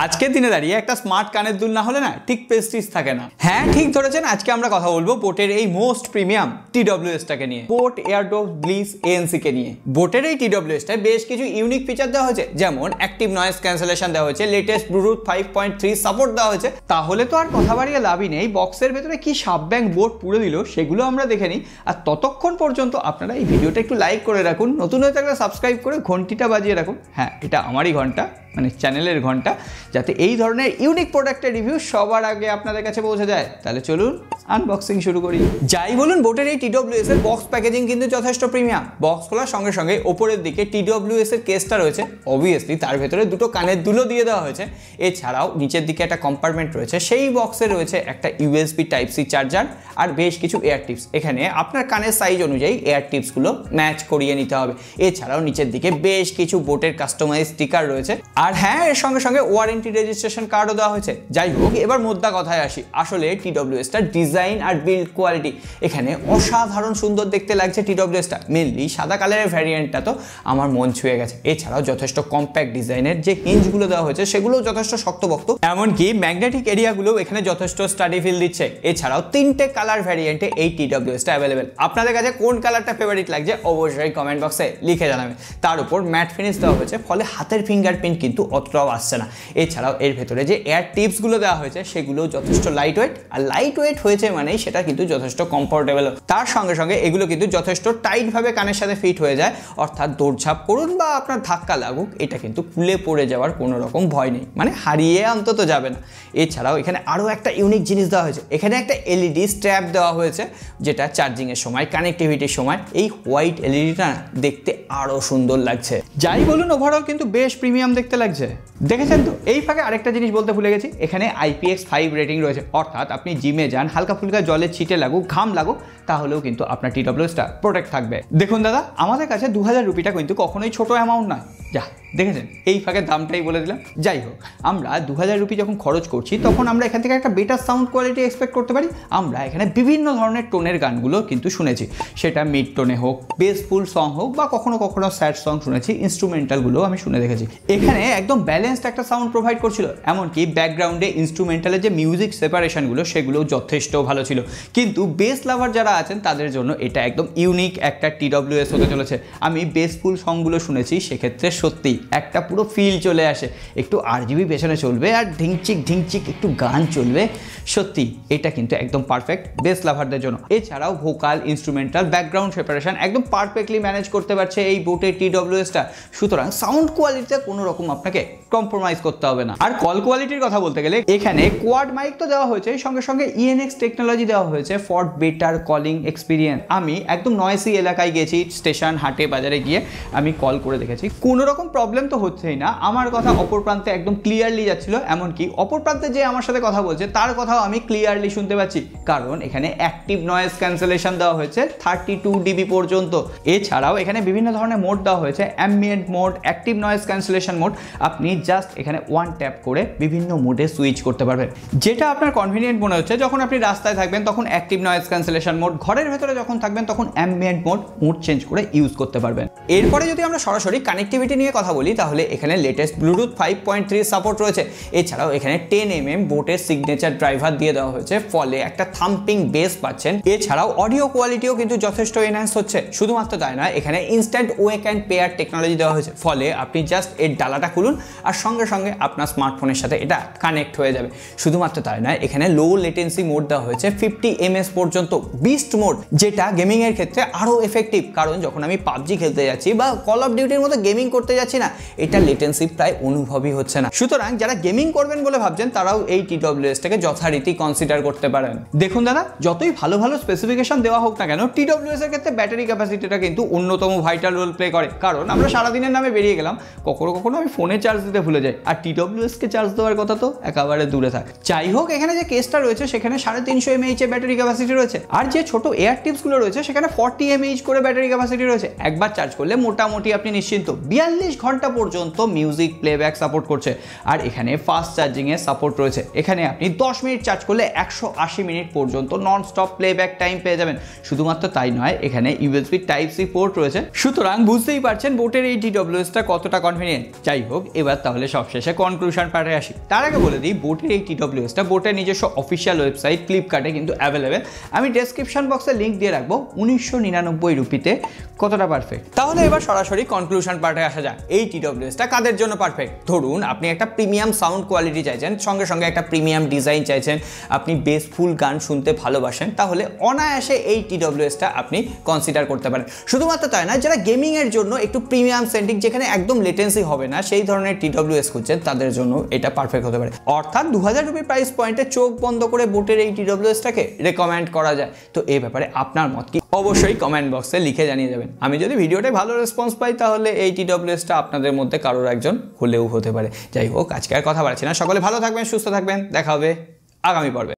আজকের দিনে দাঁড়িয়ে একটা স্মার্ট কানের দুল না হলে না ঠিক প্রেস্টিজ থাকে না। হ্যাঁ ঠিক ধরেছেন, আজকে আমরা কথা বলবো বোটের এই মোস্ট প্রিমিয়াম TWS টাকে নিয়ে, বোট এয়ারড্রপ ব্লিস ANC কে নিয়ে। বোটের এই TWS টায় বেশ কিছু ইউনিক ফিচার দেওয়া হয়েছে, যেমন অ্যাক্টিভ নয়েজ ক্যান্সেলেশন দেওয়া হয়েছে, লেটেস্ট ব্লুটুথ 5.3 সাপোর্ট দেওয়া হয়েছে। তাহলে তো আর কথা বাড়িয়ে লাভই নেই, বক্সের ভেতরে কি সাব ব্যাংক বোট পুরো দিল সেগুলো আমরা দেখে নিই। আর ততক্ষণ পর্যন্ত আপনারা এই ভিডিওটা একটু লাইক করে রাখুন, নতুন হয়ে থাকলে সাবস্ক্রাইব করে ঘন্টিটা বাজিয়ে রাখুন। হ্যাঁ, এটা আমারই ঘন্টা, মানে চ্যানেলের ঘন্টা, যাতে এই ধরনের ইউনিক প্রোডাক্টের রিভিউ সবার আগে আপনাদের কাছে পৌঁছে যায়। তাহলে চলুন আনবক্সিং শুরু করি। যাই বলুন, বোটের এই TWS এর বক্স প্যাকেজিং কিন্তু যথেষ্ট প্রিমিয়াম। বক্স খোলার সঙ্গে সঙ্গে ওপরের দিকে TWS এর কেসটা রয়েছে, অবভিয়াসলি তার ভেতরে দুটো কানের দুলও দিয়ে দেওয়া হয়েছে। এছাড়াও নিচের দিকে একটা কম্পার্টমেন্ট রয়েছে, সেই বক্সে রয়েছে একটা USB Type-C চার্জার আর বেশ কিছু এয়ার টিপস। এখানে আপনার কানের সাইজ অনুযায়ী এয়ার টিপসগুলো ম্যাচ করিয়ে নিতে হবে। এছাড়াও নিচের দিকে বেশ কিছু বোটের কাস্টমাইজ স্টিকার রয়েছে, আর হ্যাঁ এর সঙ্গে সঙ্গে ওয়ারেন্টি রেজিস্ট্রেশন কার্ডও দেওয়া হয়েছে। যাই হোক, এবার মোদ্দা কথায় আসি। আসলে TWS-টার ডিজাইন আর বিল্ড কোয়ালিটি এখানে অসাধারণ সুন্দর দেখতে লাগছে। TWS-টা মেনলি সাদা কালারের ভ্যারিয়েন্টটা তো আমার মন ছুঁয়ে গেছে। এছাড়াও যথেষ্ট কম্প্যাক্ট ডিজাইনের যে হিঞ্জগুলো দেওয়া হয়েছে সেগুলোও যথেষ্ট শক্তপোক্ত, এমনকি ম্যাগনেটিক এরিয়াগুলোও এখানে যথেষ্ট স্টাডি ফিল দিচ্ছে। এছাড়াও 3টে কালার ভ্যারিয়েন্টে এই TWS-টা অ্যাভেলেবেল। আপনাদের কাছে কোন কালারটা ফেভারিট লাগছে অবশ্যই কমেন্ট বক্সে লিখে জানাবেন। তার উপর ম্যাট ফিনিশ দেওয়া হয়েছে, ফলে হাতের ফিঙ্গারপ্রিন্ট কিন্তু অতটাও আসছে না। এছাড়াও এর ভেতরে যে এয়ার টিপসগুলো দেওয়া হয়েছে সেগুলো যথেষ্ট লাইট ওয়েট, আর লাইট ওয়েট হয়েছে মানেই সেটা কিন্তু যথেষ্ট কমফোর্টেবল। তার সঙ্গে সঙ্গে এগুলো কিন্তু যথেষ্ট টাইটভাবে কানের সাথে ফিট হয়ে যায়, অর্থাৎ দৌড়ঝাঁপ করুন বা আপনার ধাক্কা লাগুক, এটা কিন্তু খুলে পড়ে যাওয়ার কোনো রকম ভয় নেই, মানে হারিয়ে অন্তত যাবে না। এছাড়াও এখানে আরও একটা ইউনিক জিনিস দেওয়া হয়েছে, এখানে একটা LED স্ট্র্যাপ দেওয়া হয়েছে, যেটা চার্জিংয়ের সময়, কানেক্টিভিটির সময় এই হোয়াইট LEDটা দেখতে আরও সুন্দর লাগছে। যাই বলুন, ওভারঅল কিন্তু বেশ প্রিমিয়াম দেখতে লাগছে। দেখেছেন তো? এই ফাঁকে আরেকটা জিনিস বলতে ভুলে গেছি, এখানে IPX5 রেটিং রয়েছে, অর্থাৎ আপনি জিমে যান, হালকা ফুলকা জলের ছিটে লাগুক, ঘাম লাগুক, তাহলেও কিন্তু আপনার TWS-টা প্রোটেক্ট থাকবে। দেখুন দাদা, আমাদের কাছে 2000 রুপিটা কিন্তু কখনোই ছোট অ্যামাউন্ট নয়। যা দেখেছেন, এই ফাঁকে দামটাই বলে দিলাম। যাই হোক, আমরা 2000 রুপি যখন খরচ করছি তখন আমরা এখান থেকে একটা বেটার সাউন্ড কোয়ালিটি এক্সপেক্ট করতে পারি। আমরা এখানে বিভিন্ন ধরনের টোনের গানগুলো কিন্তু শুনেছি, সেটা মিড টোনে হোক, বেসফুল সং হোক, বা কখনো কখনো স্যাড সং শুনেছি, ইনস্ট্রুমেন্টালগুলো আমি শুনে দেখেছি। এখানে একদম ব্যালেন্সড একটা সাউন্ড প্রোভাইড করছিল, এমনকি ব্যাকগ্রাউন্ডে ইনস্ট্রুমেন্টালের যে মিউজিক সেপারেশনগুলো সেগুলো যথেষ্ট ভালো ছিল। কিন্তু বেস লাভার যারা আছেন তাদের জন্য এটা একদম ইউনিক একটা TWS হতে চলেছে। আমি বেসফুল সংগুলো শুনেছি, সেক্ষেত্রে সত্যি একটা পুরো ফিল চলে আসে, একটু RGB পেছনে চলবে আর ঢিংচিক ঢিংচিক একটু গান চলবে। সত্যি এটা কিন্তু একদম পারফেক্ট বেস লাভারদের জন্য। এছাড়াও ভোকাল, ইনস্ট্রুমেন্টাল, ব্যাকগ্রাউন্ড সেপারেশন একদম পারফেক্টলি ম্যানেজ করতে পারছে এই বোটের TWS-টা। সুতরাং সাউন্ড কোয়ালিটিতে কোনো রকম আপনাকে কম্প্রোমাইজ করতে হবে না। আর কল কোয়ালিটির কথা বলতে গেলে এখানে কোয়াড মাইক তো দেওয়া হয়েছে, সঙ্গে সঙ্গে ENX টেকনোলজি দেওয়া হয়েছে ফর বেটার কলিং এক্সপিরিয়েন্স। আমি একদম নয়েসি এলাকায় গেছি, স্টেশন, হাটে, বাজারে গিয়ে আমি কল করে দেখেছি, কোনো রকম প্রবলেম তো হচ্ছেই না। আমার কথা অপর প্রান্তে একদম ক্লিয়ারলি যাচ্ছিল, এমনকি অপর প্রান্তে যে আমার সাথে কথা বলছে তার কথাও আমি ক্লিয়ারলি শুনতে পাচ্ছি, কারণ এখানে অ্যাক্টিভ নয়েজ ক্যান্সেলেশন দেওয়া হয়েছে 32 dB পর্যন্ত। এছাড়াও এখানে বিভিন্ন ধরনের মোড দেওয়া হয়েছে, ambient mode, active noise cancellation mode. আপনি জাস্ট এখানে ওয়ান ট্যাপ করে বিভিন্ন মোডে সুইচ করতে পারবেন, যেটা আপনার কনভিনিয়েন্ট মনে হচ্ছে। যখন আপনি রাস্তায় থাকবেন তখন অ্যাক্টিভ নয়েজ ক্যান্সেলেশন মোড, ঘরের ভেতরে যখন থাকবেন তখন অ্যাম্বিয়েন্ট মোড চেঞ্জ করে ইউজ করতে পারবেন। এরপরে যদি আমরা সরাসরি কানেক্টিভিটি নিয়ে কথা বলি, তাহলে এখানে লেটেস্ট ব্লুটুথ 5.3 সাপোর্ট রয়েছে। এছাড়াও এখানে 10mm বোটের সিগনেচার ড্রাইভার দিয়ে দেওয়া হয়েছে, ফলে একটা থাম্পিং বেস পাচ্ছেন। এছাড়াও অডিও কোয়ালিটিও কিন্তু যথেষ্ট এনহ্যান্স হচ্ছে। শুধুমাত্র তাই নয়, এখানে ইনস্ট্যান্ট ওয়েক অ্যান্ড পেয়ার টেকনোলজি দেওয়া হয়েছে, ফলে আপনি জাস্ট এর ডালাটা খুলুন আর সঙ্গে সঙ্গে আপনার স্মার্টফোনের সাথে এটা কানেক্ট হয়ে যাবে। শুধুমাত্র তাই নয়, এখানে লো লেটেন্সি মোড দেওয়া হয়েছে 50 ms পর্যন্ত, বিস্ট মোড, যেটা গেমিং এর ক্ষেত্রে আরো এফেক্টিভ। কারণ যখন আমি পাবজি খেলতে যাচ্ছি বা কল অফ ডিউটির মতো গেমিং করতে যাচ্ছি না, এটা লেটেন্সি প্রায় অনুভবই হচ্ছে না। সুতরাং যারা গেমিং করবেন বলে ভাবছেন তারাও এই TWS-টাকে যথারীতি কনসিডার করতে পারেন। দেখুন দাদা, যতই ভালো ভালো স্পেসিফিকেশন দেওয়া হোক না কেন, TWS-এর ক্ষেত্রে ব্যাটারি ক্যাপাসিটিটা কিন্তু অন্যতম ভাইটাল রোল প্লে করে। কারণ আমরা সারাদিনের নামে বেরিয়ে গেলাম, কখনো কখনো আমি ফোনে চার্জ দিতে ভুলে যাই, আর TWS-কে চার্জ দেওয়ার কথা তো একেবারে দূরে থাকে। যাই হোক, এখানে যে কেসটা রয়েছে সেখানে 350 mAh ব্যাটারি ক্যাপাসিটি রয়েছে, আর যে ছোট এয়ার টিপসগুলো রয়েছে সেখানে 40 mAh করে ব্যাটারি ক্যাপাসিটি রয়েছে। একবার চার্জ করলে মোটামুটি আপনি নিশ্চিন্ত 42 ঘন্টা পর্যন্ত মিউজিক প্লেব্যাক সাপোর্ট করছে। আর এখানে ফাস্ট চার্জিং এর সাপোর্ট রয়েছে, এখানে আপনি 10 মিনিট চার্জ করলে 180 মিনিট পর্যন্ত নন স্টপ প্লেব্যাক টাইম পেয়ে যাবেন। শুধুমাত্র তাই নয়, এখানে USB Type-C পোর্ট রয়েছে। সুতরাং বুঝতেই পারছেন বোটের এই TWS-টা কতটা কনভিনিয়েন্ট। যাই হোক, হোক, এবার তাহলে সবশেষে কনক্লুশন পার্টে আসি। তার আগে বলে দিই, বোটের এই TWSটা বোটের নিজস্ব অফিসিয়াল ওয়েবসাইট ফ্লিপকার্টে কিন্তু অ্যাভেলেবেল। আমি ডেসক্রিপশন বক্সে লিঙ্ক দিয়ে রাখবো। 1999 রুপিতে কতটা পারফেক্ট। তাহলে এবার সরাসরি কনক্লুশন পার্টে আসা যাক। এই TWSটা কাদের জন্য পারফেক্ট? ধরুন আপনি একটা প্রিমিয়াম সাউন্ড কোয়ালিটি চাইছেন, সঙ্গে সঙ্গে একটা প্রিমিয়াম ডিজাইন চাইছেন, আপনি বেসফুল গান শুনতে ভালোবাসেন, তাহলে অনায়াসে এই TWSটা আপনি কনসিডার করতে পারেন। শুধুমাত্র তাই না, যারা গেমিংয়ের জন্য একটু প্রিমিয়াম সেন্টিং, যেখানে একদম লেটেন্সি হবে না, সেই ধরনের TWS খুঁজছেন, তাদের জন্য এটা পারফেক্ট হতে পারে। অর্থাৎ 2000 রুপি প্রাইস পয়েন্টে চোখ বন্ধ করে বোটের এই TWSটাকে রেকমেন্ড করা যায়। তো এই ব্যাপারে আপনার মত কি অবশ্যই কমেন্ট বক্সে লিখে জানিয়ে যাবেন। আমি যদি ভিডিওটায় ভালো রেসপন্স পাই, তাহলে এই TWSটা আপনাদের মধ্যে কারোর একজন হলেও হতে পারে। যাই হোক, আজকে আর কথা বাড়ছি না। সকলে ভালো থাকবেন, সুস্থ থাকবেন, দেখা হবে আগামী পর্বে।